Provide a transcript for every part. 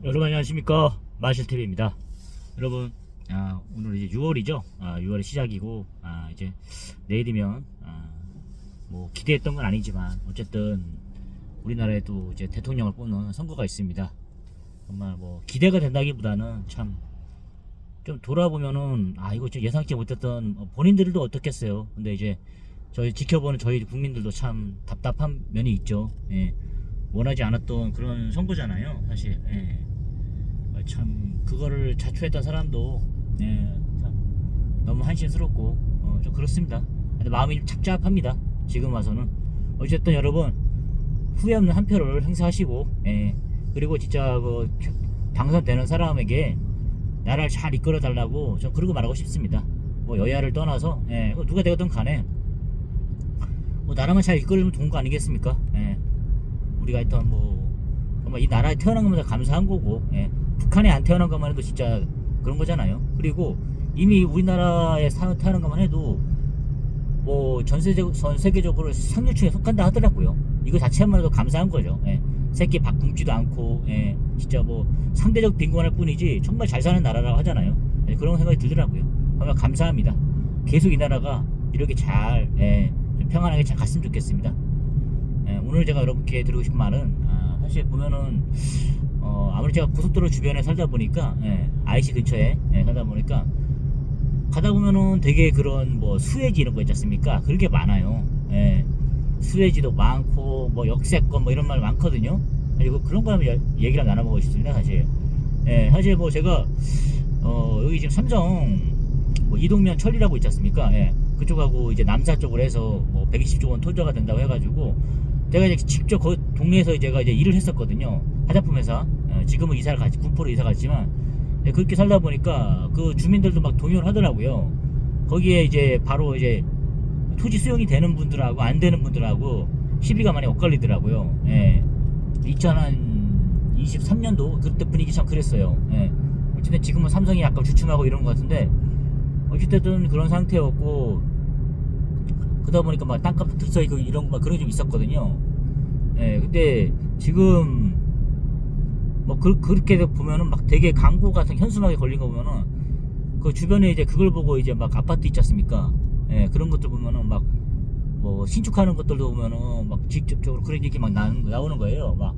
여러분 안녕하십니까, 마실TV입니다. 여러분, 오늘 이제 6월이죠. 6월의 시작이고, 이제 내일이면 뭐 기대했던 건 아니지만 어쨌든 우리나라에도 이제 대통령을 뽑는 선거가 있습니다. 정말 뭐 기대가 된다기보다는 참 좀 돌아보면은 이거 좀 예상치 못했던, 본인들도 어떻겠어요. 근데 이제 저희 지켜보는 저희 국민들도 참 답답한 면이 있죠. 예. 원하지 않았던 그런 선거잖아요, 사실. 예. 참 그거를 자초했던 사람도, 예, 참 너무 한심스럽고 좀 그렇습니다. 근데 마음이 좀 착잡합니다, 지금 와서는. 어쨌든 여러분, 후회 없는 한 표를 행사하시고, 예, 그리고 진짜 그 당선되는 사람에게 나라를 잘 이끌어 달라고 저 그러고 말하고 싶습니다. 뭐 여야를 떠나서, 예, 누가 되었든 간에 뭐 나라만 잘 이끌면 좋은 거 아니겠습니까? 예. 우리가 일단 정말 이 나라에 태어난 것마다 감사한 거고, 예. 북한에 안 태어난 것만 해도 진짜 그런 거잖아요. 그리고 이미 우리나라에 태어난 것만 해도 뭐 전 세계적으로 상류층에 속한다 하더라고요. 이거 자체만 해도 감사한 거죠. 예. 새끼 밥 굶지도 않고, 예. 진짜 뭐 상대적 빈곤할 뿐이지 정말 잘 사는 나라라고 하잖아요. 예. 그런 생각이 들더라고요. 정말 감사합니다. 계속 이 나라가 이렇게 잘, 예, 좀 평안하게 잘 갔으면 좋겠습니다. 예. 오늘 제가 여러분께 드리고 싶은 말은, 사실 보면은 아무리 제가 고속도로 주변에 살다 보니까, 예, IC 근처에, 예, 살다 보니까 가다 보면은 되게 그런 뭐 수혜지 이런 거 있지 않습니까? 그렇게 많아요. 예. 수혜지도 많고 뭐 역세권 뭐 이런 말 많거든요. 그리고 그런 거 한번 얘기를 한번 나눠보고 싶습니다, 사실. 예, 사실 뭐 제가 여기 지금 삼성 뭐 이동면 천리라고 있지 않습니까? 예. 그쪽하고 이제 남사 쪽으로 해서 뭐 120조 원 토지가 된다고 해가지고 제가 이제 직접 그 동네에서 제가 이제 일을 했었거든요. 화장품 회사. 지금은 이사를 갔지, 군포로 이사 갔지만, 그렇게 살다 보니까 그 주민들도 막 동요를 하더라고요. 거기에 이제 바로 이제 토지 수용이 되는 분들하고 안 되는 분들하고 시비가 많이 엇갈리더라고요. 예. 2023년도 그때 분위기 참 그랬어요. 예. 어쨌든 지금은 삼성이 약간 주춤하고 이런 것 같은데, 어쨌든 그런 상태였고, 그러다 보니까 막 땅값도 들썩이고 이런 거 막 그런 게 좀 있었거든요. 예. 근데 지금 뭐 그렇게 보면은 막 되게 광고 같은 현수막에 걸린 거 보면은 그 주변에 이제 그걸 보고 이제 막 아파트 있지 않습니까? 예, 그런 것들 보면은 막 뭐 신축하는 것들도 보면은 막 직접적으로 그런 얘기 막 나오는 거예요. 막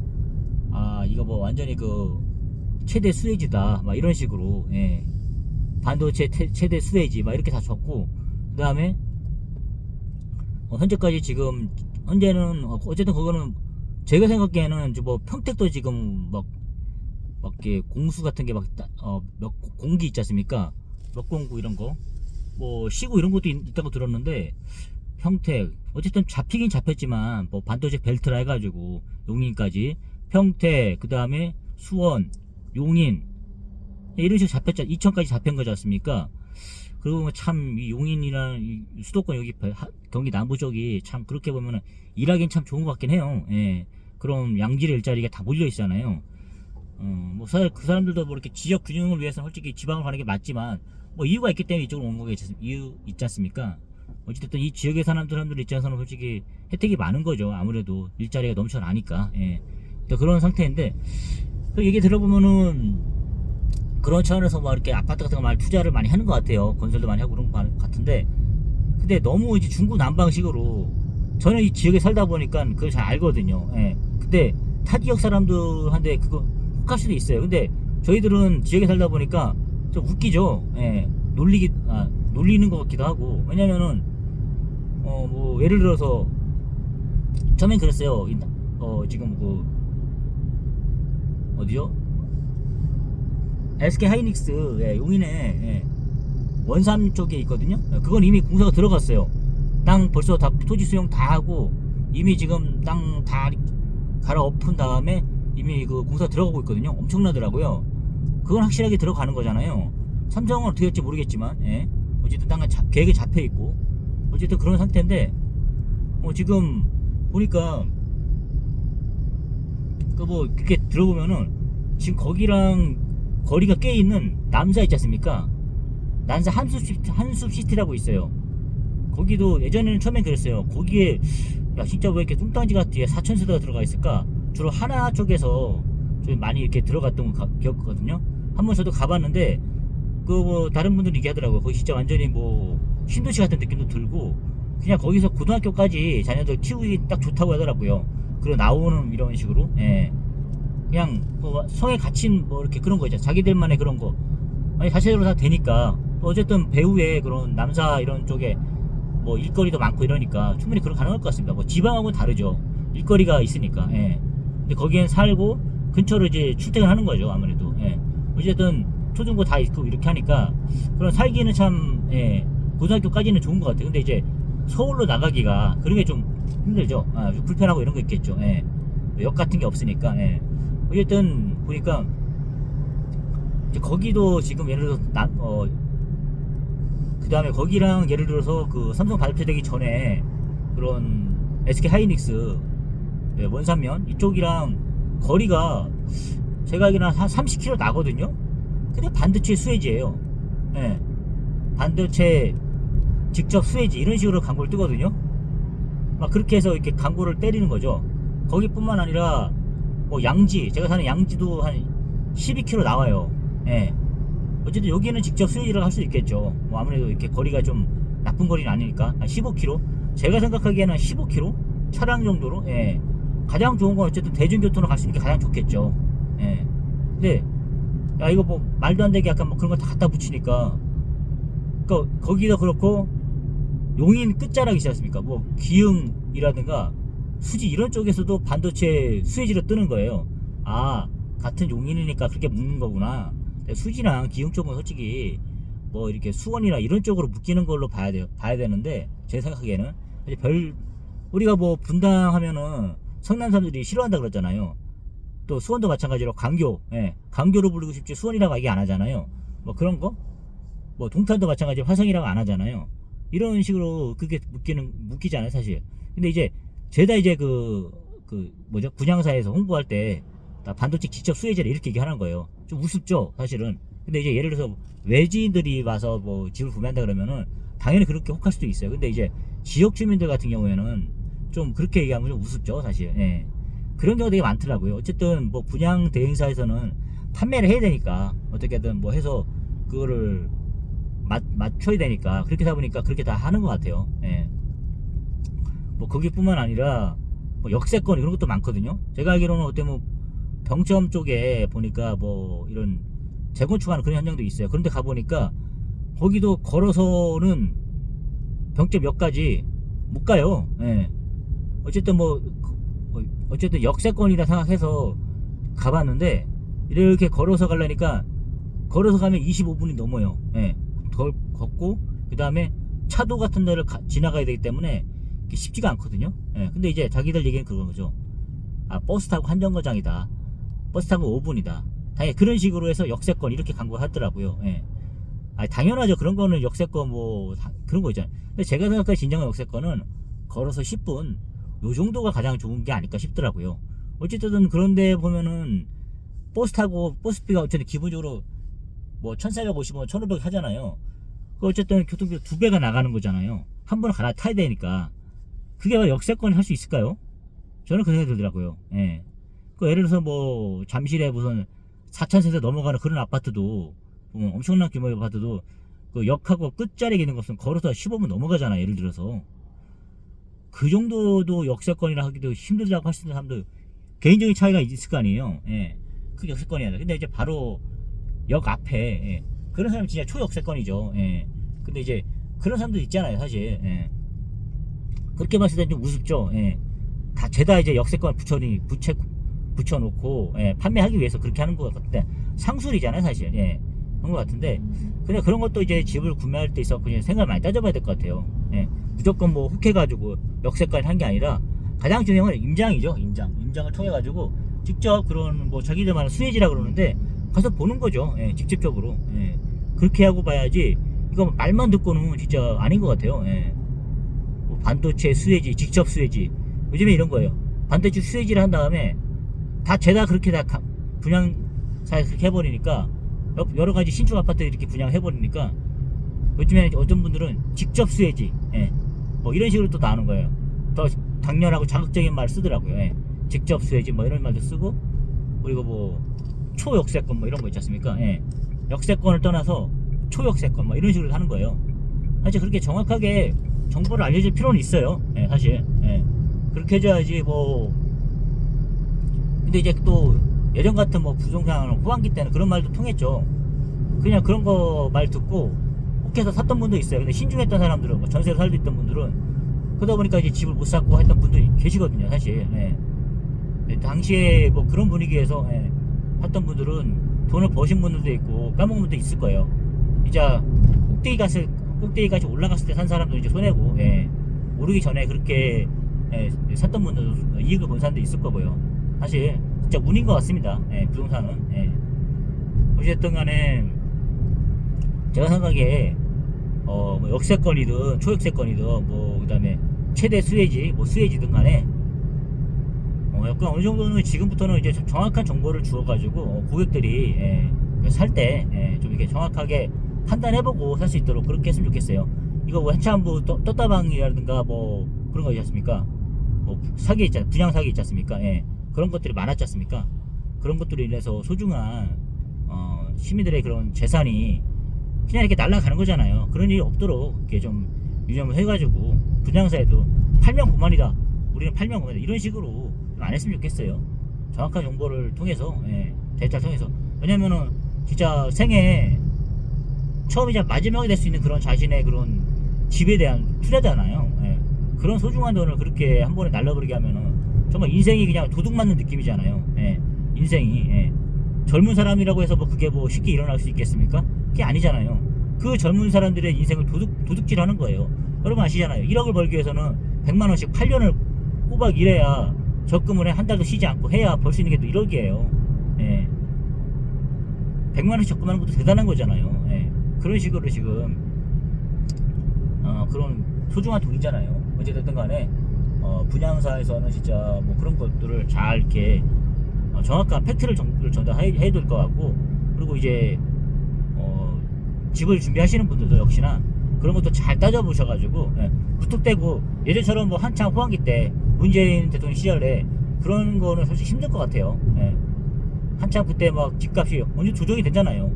이거 뭐 완전히 그 최대 수혜지다 막 이런 식으로, 예, 반도체 최대 수혜지 막 이렇게 다 적고, 그 다음에 현재까지 지금 현재는 어쨌든 그거는 제가 생각하기에는 이제 뭐 평택도 지금 막 이렇게 공수 같은 게 막 몇 공기 있지 않습니까? 몇 공구 이런 거, 뭐 시구 이런 것도 있다고 들었는데, 평택 어쨌든 잡히긴 잡혔지만 뭐 반도체 벨트라 해가지고 용인까지 평택, 그 다음에 수원, 용인 이런 식으로 잡혔잖아. 이천까지 잡힌 거지 않습니까? 그리고 참 이 용인이랑 이 수도권 여기 경기 남부 쪽이 참 그렇게 보면은 일하기엔 참 좋은 것 같긴 해요. 예. 그럼 양질의 일자리가 다 몰려 있잖아요. 뭐 그 사람들도 뭐 이렇게 지역 균형을 위해서는 솔직히 지방을 가는 게 맞지만 뭐 이유가 있기 때문에 이쪽으로 온 거겠 이유 있지 않습니까? 어쨌든 이 지역에 사는 사람들 입장에서는 솔직히 혜택이 많은 거죠. 아무래도 일자리가 넘쳐나니까. 예. 또 그런 상태인데, 그 얘기 들어보면은 그런 차원에서 막 이렇게 아파트 같은 거 많이 투자를 많이 하는 것 같아요. 건설도 많이 하고 그런 거 같은데, 근데 너무 이제 중구난방식으로, 저는 이 지역에 살다 보니까 그걸 잘 알거든요. 예. 근데 타 지역 사람들한테 그거 혹할 수도 있어요. 근데 저희들은 지역에 살다 보니까 좀 웃기죠. 예. 놀리는 것 같기도 하고. 왜냐면은 뭐 예를 들어서 처음엔 그랬어요. 지금 그 어디요? SK 하이닉스, 예, 용인에, 예, 원삼 쪽에 있거든요. 그건 이미 공사가 들어갔어요. 땅 벌써 다 토지 수용 다 하고 이미 지금 땅 다 갈아엎은 다음에 이미 그 공사 들어가고 있거든요. 엄청나더라고요. 그건 확실하게 들어가는 거잖아요. 삼성은 어떻게 할지 모르겠지만, 예, 어쨌든 땅은 계획에 잡혀 있고, 어쨌든 그런 상태인데, 지금 보니까 그 뭐 그렇게 들어보면은 지금 거기랑 거리가 꽤 있는 남사 있지 않습니까? 남사 한숲시티라고 있어요. 거기도 예전에는 처음엔 그랬어요. 거기에 야 진짜 왜 이렇게 뚱딴지 같아 4,000세대가 들어가 있을까? 주로 하나 쪽에서 좀 많이 이렇게 들어갔던 거 기억거든요. 한번 저도 가봤는데 그 뭐 다른 분들이 얘기하더라고요. 거기 진짜 완전히 뭐 신도시 같은 느낌도 들고 그냥 거기서 고등학교까지 자녀들 키우기 딱 좋다고 하더라고요. 그리고 나오는 이런 식으로 예. 그냥 뭐 성에 갇힌 뭐 이렇게 그런 거 있잖아. 자기들만의 그런 거 아니 자체적으로 다 되니까 또 어쨌든 배우의 그런 남사 이런 쪽에 뭐 일거리도 많고 이러니까 충분히 그런 가능할 것 같습니다. 뭐 지방하고는 다르죠. 일거리가 있으니까. 예. 근데 거기엔 살고 근처로 이제 출퇴근하는 거죠. 아무래도. 예. 어쨌든 초중고 다 있고 이렇게 하니까 그런 살기는 참 예. 고등학교까지는 좋은 것 같아요. 근데 이제 서울로 나가기가 그런 게 좀 힘들죠. 아, 불편하고 이런 거 있겠죠. 예. 역 같은 게 없으니까. 예. 어쨌든 보니까 이제 거기도 지금 예를 들어서 그 다음에 거기랑 예를 들어서 그 삼성 발표되기 전에 그런 SK 하이닉스 예, 원산면 이쪽이랑 거리가 제가 알기로는 한 30km 나거든요. 근데 반도체 수혜지예요. 예. 반도체 직접 수혜지 이런 식으로 광고를 뜨거든요. 막 그렇게 해서 이렇게 광고를 때리는 거죠. 거기뿐만 아니라 뭐 양지 제가 사는 양지도 한 12km 나와요. 예. 어쨌든 여기는 직접 수혜지를 할 수 있겠죠. 뭐 아무래도 이렇게 거리가 좀 나쁜 거리는 아니니까 한 15km. 제가 생각하기에는 한 15km 차량 정도로 예. 가장 좋은 건 어쨌든 대중교통으로 갈 수 있는 게 가장 좋겠죠. 예. 근데 야 이거 뭐 말도 안 되게 약간 뭐 그런 거 다 갖다 붙이니까 그러니까 거기도 그렇고 용인 끝자락 있지 않습니까? 뭐 기흥이라든가 수지 이런 쪽에서도 반도체 수혜지로 뜨는 거예요. 아 같은 용인이니까 그렇게 묶는 거구나. 수지랑 기흥 쪽은 솔직히 뭐 이렇게 수원이나 이런 쪽으로 묶이는 걸로 봐야 되는데 제 생각하기에는 우리가 뭐 분당하면은 성남 사람들이 싫어한다 그랬잖아요. 또 수원도 마찬가지로 강교, 예, 강교로 부르고 싶지 수원이라고 얘기 안 하잖아요. 뭐 그런 거, 뭐 동탄도 마찬가지로 화성이라고 안 하잖아요. 이런 식으로 그게 묶이잖아요, 사실. 근데 이제 죄다 이제 뭐죠 분양사에서 홍보할 때 반도체 직접 수혜자를 이렇게 얘기하는 거예요. 좀 우습죠, 사실은. 근데 이제 예를 들어서 외지인들이 와서 뭐 집을 구매한다 그러면은 당연히 그렇게 혹할 수도 있어요. 근데 이제 지역 주민들 같은 경우에는 좀 그렇게 얘기하면 좀 우습죠, 사실. 예. 그런 경우가 되게 많더라고요. 어쨌든 뭐 분양 대행사에서는 판매를 해야 되니까 어떻게든 뭐 해서 그거를 맞춰야 되니까 그렇게 하다 보니까 그렇게 다 하는 것 같아요. 예. 뭐 거기뿐만 아니라 뭐 역세권 이런 것도 많거든요. 제가 알기로는 어때 뭐 병점 쪽에 보니까 뭐 이런 재건축하는 그런 현장도 있어요. 그런데 가보니까 거기도 걸어서는 병점역까지 못 가요. 예. 어쨌든 어쨌든 역세권이라 생각해서 가봤는데 이렇게 걸어서 가려니까 걸어서 가면 25분이 넘어요. 예. 걷고 그 다음에 차도 같은 데를 지나가야 되기 때문에 쉽지가 않거든요. 예. 근데 이제 자기들 얘기는 그런 거죠. 아 버스 타고 한정거장이다. 버스 타고 5분이다. 당연히 그런 식으로 해서 역세권 이렇게 광고하더라고요. 예. 아 당연하죠. 그런 거는 역세권 뭐 그런 거 있잖아요. 근데 제가 생각할 진정한 역세권은 걸어서 10분 요 정도가 가장 좋은 게 아닐까 싶더라고요. 어쨌든 그런데 보면은 버스 타고 버스비가 어쨌든 기본적으로 뭐 1450원 1500 하잖아요. 그 어쨌든 교통비 2배가 나가는 거잖아요. 한 번을 갈아타야 되니까 그게 역세권을 할 수 있을까요? 저는 그 생각이 들더라고요. 예. 그 예를 들어서 뭐 잠실에 무슨 4,000세대 넘어가는 그런 아파트도 엄청난 규모의 아파트도 그 역하고 끝자리에 있는 것은 걸어서 15분 넘어가잖아요. 예를 들어서 그 정도도 역세권이라 하기도 힘들다고 할 수 있는 사람도 개인적인 차이가 있을 거 아니에요. 예. 그 역세권이 아니라 근데 이제 바로 역 앞에 예. 그런 사람이 진짜 초역세권이죠. 예. 근데 이제 그런 사람도 있잖아요, 사실. 예. 그렇게 봤을 땐 좀 우습죠. 예. 다 죄다 이제 역세권을 붙여놓고 예. 판매하기 위해서 그렇게 하는 것 같은데 상술이잖아요, 사실. 예. 그런 것 같은데 근데 그런 것도 이제 집을 구매할 때 있어 그냥 생각을 많이 따져봐야 될 것 같아요. 예. 무조건 뭐 혹해가지고 역세권을 한 게 아니라 가장 중요한 건 임장이죠. 임장을 통해 가지고 직접 그런 뭐 자기들만의 수혜지라 그러는데 가서 보는 거죠. 예, 직접적으로. 예, 그렇게 하고 봐야지 이거 말만 듣고는 진짜 아닌 것 같아요. 예. 뭐 반도체 수혜지, 직접 수혜지. 요즘에 이런 거예요. 반도체 수혜지를 한 다음에 다 죄다 그렇게 다 분양사에서 그렇게 해버리니까 여러 가지 신축 아파트 이렇게 분양해버리니까 요즘에 어떤 분들은 직접 수혜지, 예, 뭐 이런 식으로 또 나오는 거예요. 더 당연하고 자극적인 말 쓰더라고요. 예. 직접 수혜지 뭐 이런 말도 쓰고 그리고 뭐 초역세권 뭐 이런 거 있지 않습니까? 예. 역세권을 떠나서 초역세권 뭐 이런 식으로 하는 거예요. 사실 그렇게 정확하게 정보를 알려줄 필요는 있어요. 예, 사실. 예. 그렇게 해줘야지 뭐. 근데 이제 또 예전 같은 뭐 부동산 호황기 때는 그런 말도 통했죠. 그냥 그런 거 말 듣고 혹해서 샀던 분도 있어요. 근데 신중했던 사람들은 뭐 전세로 살고 있던 분들은 그러다 보니까 이제 집을 못 샀고 했던 분들이 계시거든요, 사실. 예. 당시에 뭐 그런 분위기에서 예, 샀던 분들은 돈을 버신 분들도 있고 까먹은 분도 있을 거예요. 이제 꼭대기까지 올라갔을 때 산 사람도 이제 손해고, 예, 오르기 전에 그렇게 예, 샀던 분들도 이익을 본 사람도 있을 거고요. 사실 진짜 운인 것 같습니다. 예, 부동산은. 예. 어쨌든 간에 제가 생각에 뭐 역세권이든 초역세권이든 뭐 그다음에 최대 수혜지 뭐 수혜지든 간에 약간 어느 정도는 지금부터는 이제 정확한 정보를 주어가지고 고객들이 살 때 좀 이렇게 정확하게 판단해보고 살 수 있도록 그렇게 했으면 좋겠어요. 이거 뭐 한참 뭐 떴다방이라든가 뭐 그런 거 있지 않습니까? 뭐 사기 있잖아요. 분양 사기 있지 않습니까? 예. 그런 것들이 많았지 않습니까? 그런 것들로 인해서 소중한 시민들의 그런 재산이 그냥 이렇게 날아가는 거잖아요. 그런 일이 없도록 이렇게 좀 유념을 해가지고 분양사에도 8명 고만이다, 우리는 8명 고만이다, 이런 식으로 안 했으면 좋겠어요. 정확한 정보를 통해서, 데이터를 통해서. 왜냐면은 진짜 생애 처음이자 마지막이 될 수 있는 그런 자신의 그런 집에 대한 투자잖아요. 그런 소중한 돈을 그렇게 한 번에 날려버리게 하면은 정말 인생이 그냥 도둑 맞는 느낌이잖아요. 인생이. 젊은 사람이라고 해서 뭐 그게 뭐 쉽게 일어날 수 있겠습니까? 그게 아니잖아요. 그 젊은 사람들의 인생을 도둑질 하는 거예요. 여러분 아시잖아요. 1억을 벌기 위해서는 100만원씩 8년을 꼬박 일해야, 적금을 한 달도 쉬지 않고 해야 벌 수 있는 게 또 1억이에요. 100만원씩 적금하는 것도 대단한 거잖아요. 그런 식으로 지금 그런 소중한 돈이잖아요. 어쨌든 간에 분양사에서는 진짜 뭐 그런 것들을 잘 이렇게 정확한 팩트를 전달해야 될 것 같고, 그리고 이제 집을 준비하시는 분들도 역시나 그런 것도 잘 따져보셔가지고 무턱대고 예전처럼 뭐 한창 호황기 때 문재인 대통령 시절에 그런 거는 솔직히 힘들 것 같아요. 한창 그때 막 집값이 어느 조정이 되잖아요.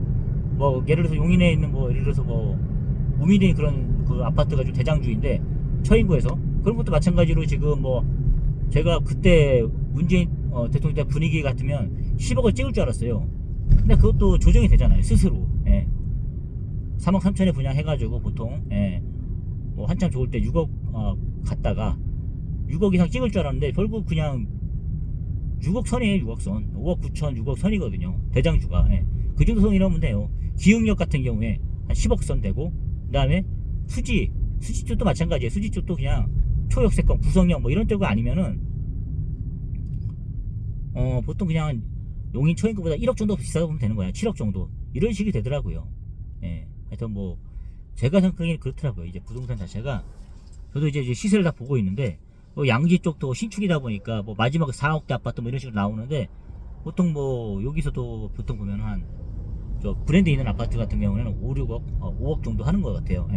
뭐 예를 들어서 용인에 있는 뭐 예를 들어서 뭐 우민이 그런 그 아파트가 좀 대장주인데 처인구에서 그런 것도 마찬가지로 지금 뭐 제가 그때 문재인 대통령 때 분위기 같으면 10억을 찍을 줄 알았어요. 근데 그것도 조정이 되잖아요, 스스로. 3억 3천에 분양해가지고 보통 뭐 한참 좋을 때 6억 갔다가 6억 이상 찍을 줄 알았는데 결국 그냥 6억 선이에요. 6억 선, 5억 9천 6억 선이거든요, 대장주가. 그 정도 선 이러면 돼요. 기흥역 같은 경우에 한 10억 선 되고, 그 다음에 수지 쪽도 마찬가지예요. 수지 쪽도 그냥 초역세권 구성역 뭐 이런 쪽가 아니면은 보통 그냥 용인 초인구보다 1억 정도 비싸다 보면 되는 거야. 7억 정도 이런 식이 되더라고요. 하여튼 뭐 제가 생각하기에는 그렇더라고요. 이제 부동산 자체가, 저도 이제 시세를 다 보고 있는데 양지 쪽도 신축이다 보니까 뭐 마지막 4억대 아파트 뭐 이런 식으로 나오는데, 보통 뭐 여기서도 보통 보면 한 저 브랜드 있는 아파트 같은 경우에는 5, 6억, 5억 정도 하는 것 같아요.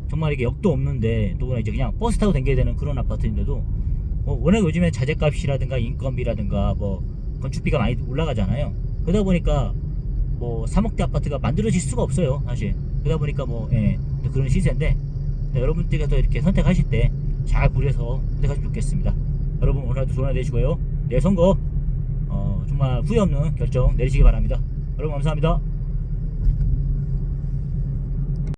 정말 이게 역도 없는데 또 이제 그냥 버스 타고 다녀야 되는 그런 아파트인데도 워낙 요즘에 자재값이라든가 인건비라든가 뭐 건축비가 많이 올라가잖아요. 그러다 보니까 뭐 3억대 아파트가 만들어질 수가 없어요, 사실. 그러다 보니까 뭐 그런 시세인데, 여러분들께서 이렇게 선택하실 때 잘 고려해서 선택하시면 좋겠습니다. 여러분 오늘 하루 좋은 하루 되시고요. 내 선거 정말 후회 없는 결정 내리시기 바랍니다. 여러분 감사합니다.